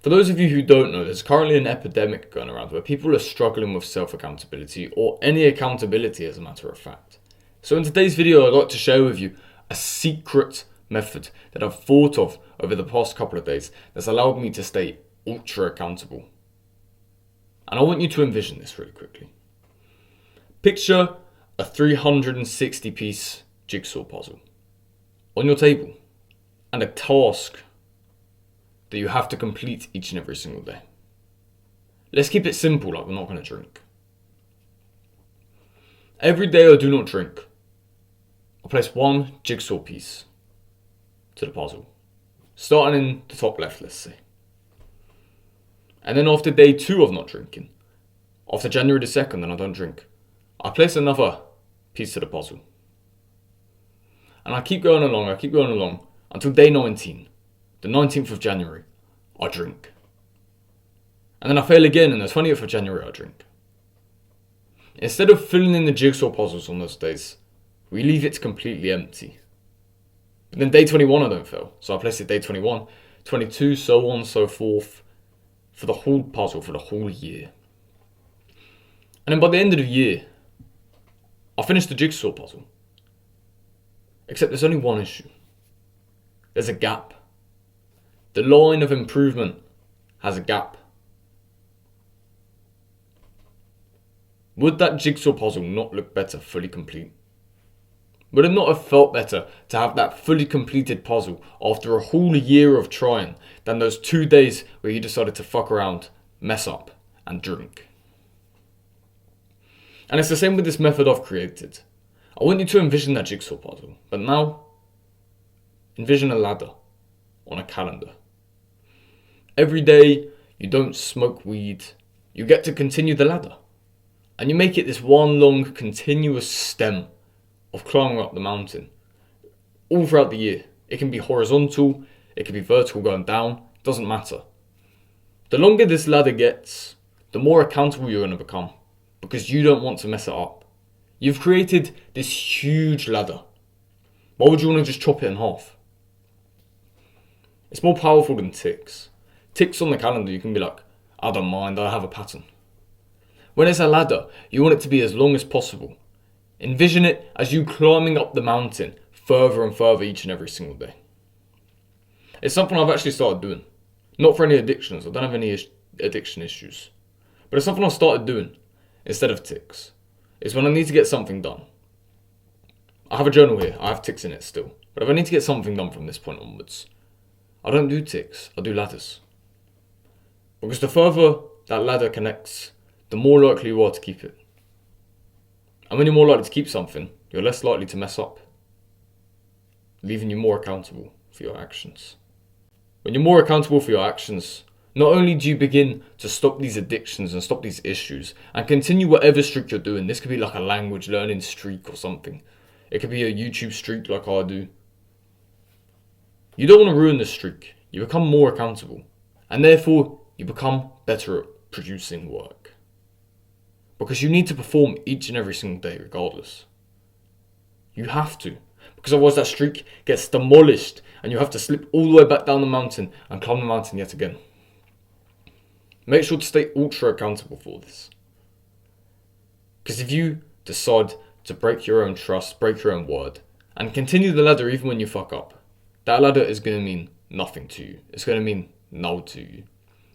For those of you who don't know, there's currently an epidemic going around where people are struggling with self-accountability, or any accountability as a matter of fact. So in today's video, I'd like to share with you a secret method that I've thought of over the past couple of days that's allowed me to stay ultra accountable. And I want you to envision this really quickly. Picture a 360 piece jigsaw puzzle on your table and a task that you have to complete each and every single day. Let's keep it simple, like we're not going to drink. Every day I do not drink, I place one jigsaw piece to the puzzle, starting in the top left, let's say. And then after day 2 of not drinking, after January the 2nd, then I don't drink, I place another piece to the puzzle. And I keep going along until day 19, the 19th of January, I drink. And then I fail again, and the 20th of January, I drink. Instead of filling in the jigsaw puzzles on those days, we leave it completely empty. But then day 21 I don't fail, so I place it day 21, 22, so on and so forth, for the whole puzzle, for the whole year. And then by the end of the year, I finish the jigsaw puzzle. Except there's only one issue. There's a gap. The line of improvement has a gap. Would that jigsaw puzzle not look better fully complete? Would it not have felt better to have that fully completed puzzle after a whole year of trying than those 2 days where you decided to fuck around, mess up, and drink? And it's the same with this method I've created. I want you to envision that jigsaw puzzle, but now envision a ladder on a calendar. Every day you don't smoke weed, you get to continue the ladder. And you make it this one long continuous stem of climbing up the mountain all throughout the year. It can be horizontal, it can be vertical going down, doesn't matter. The longer this ladder gets, the more accountable you're going to become, because you don't want to mess it up. You've created this huge ladder. Why would you want to just chop it in half? It's more powerful than ticks. Ticks on the calendar, you can be like, I don't mind, I have a pattern. When it's a ladder, you want it to be as long as possible. Envision it as you climbing up the mountain further and further each and every single day. It's something I've actually started doing. Not for any addictions, I don't have any addiction issues. But it's something I've started doing instead of ticks. It's when I need to get something done. I have a journal here, I have ticks in it still. But if I need to get something done from this point onwards, I don't do ticks, I do ladders. Because the further that ladder connects, the more likely you are to keep it. And when you're more likely to keep something, you're less likely to mess up, leaving you more accountable for your actions. When you're more accountable for your actions, not only do you begin to stop these addictions and stop these issues and continue whatever streak you're doing. This could be like a language learning streak or something. It could be a YouTube streak like I do. You don't want to ruin this streak. You become more accountable, and therefore you become better at producing work. Because you need to perform each and every single day regardless. You have to. Because otherwise that streak gets demolished and you have to slip all the way back down the mountain and climb the mountain yet again. Make sure to stay ultra accountable for this. Because if you decide to break your own trust, break your own word, and continue the ladder even when you fuck up, that ladder is going to mean nothing to you. It's going to mean null to you.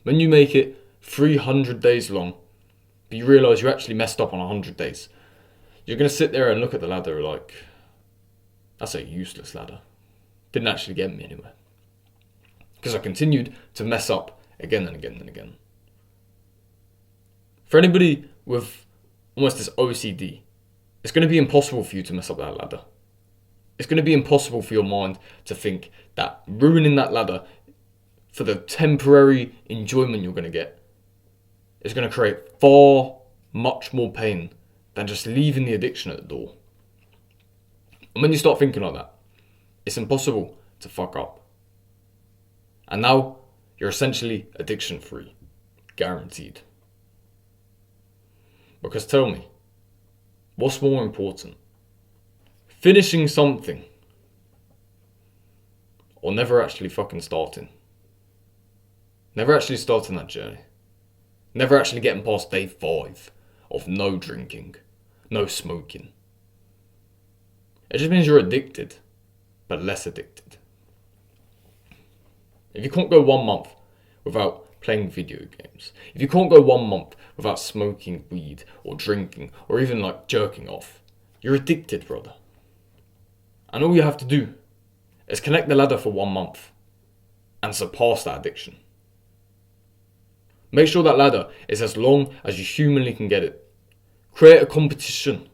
When you make it 300 days long, but you realise you actually messed up on 100 days, you're going to sit there and look at the ladder like, that's a useless ladder. Didn't actually get me anywhere. Because I continued to mess up again and again and again. For anybody with almost this OCD, it's going to be impossible for you to mess up that ladder. It's going to be impossible for your mind to think that ruining that ladder for the temporary enjoyment you're going to get is going to create far much more pain than just leaving the addiction at the door. And when you start thinking like that, it's impossible to fuck up. And now you're essentially addiction free, guaranteed. Because tell me, what's more important? Finishing something or never actually fucking starting? Never actually starting that journey. Never actually getting past day 5 of no drinking, no smoking. It just means you're addicted, but less addicted. If you can't go 1 month without playing video games, if you can't go 1 month without smoking weed or drinking or even like jerking off, you're addicted, brother. And all you have to do is connect the ladder for 1 month and surpass that addiction. Make sure that ladder is as long as you humanly can get it. Create a competition.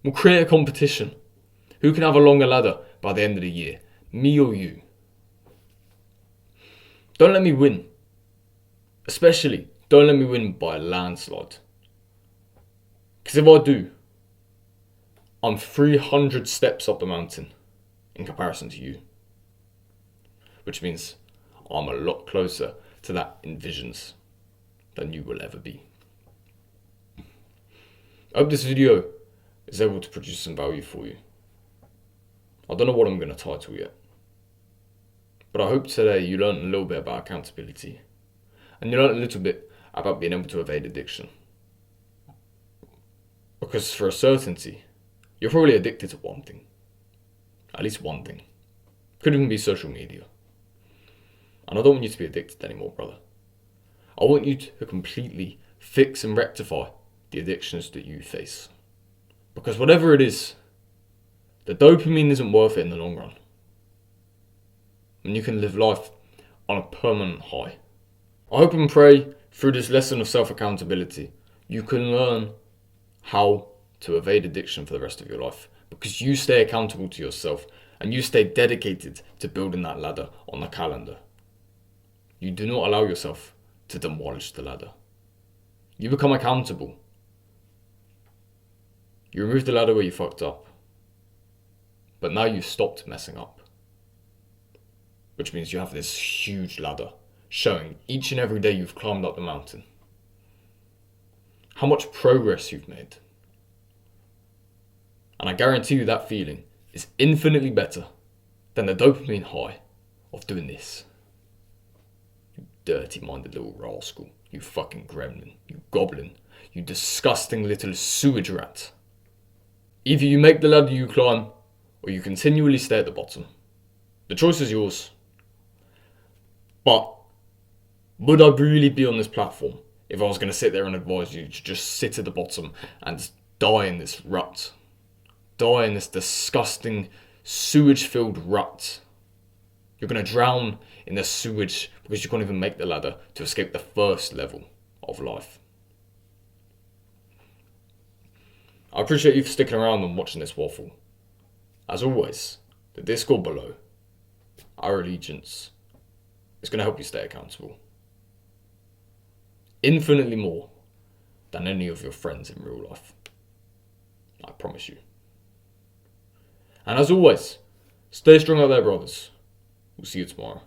We'll create a competition. Who can have a longer ladder by the end of the year? Me or you? Don't let me win. Especially, don't let me win by a landslide. Because if I do, I'm 300 steps up the mountain in comparison to you. Which means I'm a lot closer to that envisions than you will ever be. I hope this video is able to produce some value for you. I don't know what I'm going to title yet, but I hope today you learned a little bit about accountability and you learned a little bit about being able to evade addiction. Because for a certainty, you're probably addicted to one thing. At least one thing. Could even be social media. And I don't want you to be addicted anymore, brother. I want you to completely fix and rectify the addictions that you face. Because whatever it is, the dopamine isn't worth it in the long run. And you can live life on a permanent high. I hope and pray through this lesson of self-accountability, you can learn how to evade addiction for the rest of your life. Because you stay accountable to yourself and you stay dedicated to building that ladder on the calendar. You do not allow yourself to demolish the ladder. You become accountable. You remove the ladder where you fucked up. But now you've stopped messing up. Which means you have this huge ladder showing each and every day you've climbed up the mountain. How much progress you've made. And I guarantee you that feeling is infinitely better than the dopamine high of doing this. You dirty-minded little rascal. You fucking gremlin. You goblin. You disgusting little sewage rat. Either you make the ladder you climb, or you continually stay at the bottom. The choice is yours. But would I really be on this platform if I was going to sit there and advise you to just sit at the bottom and die in this rut? Die in this disgusting sewage-filled rut. You're going to drown in the sewage because you can't even make the ladder to escape the first level of life. I appreciate you for sticking around and watching this waffle. As always, the Discord below, our allegiance, is going to help you stay accountable. Infinitely more than any of your friends in real life. I promise you. And as always, stay strong out there, brothers. We'll see you tomorrow.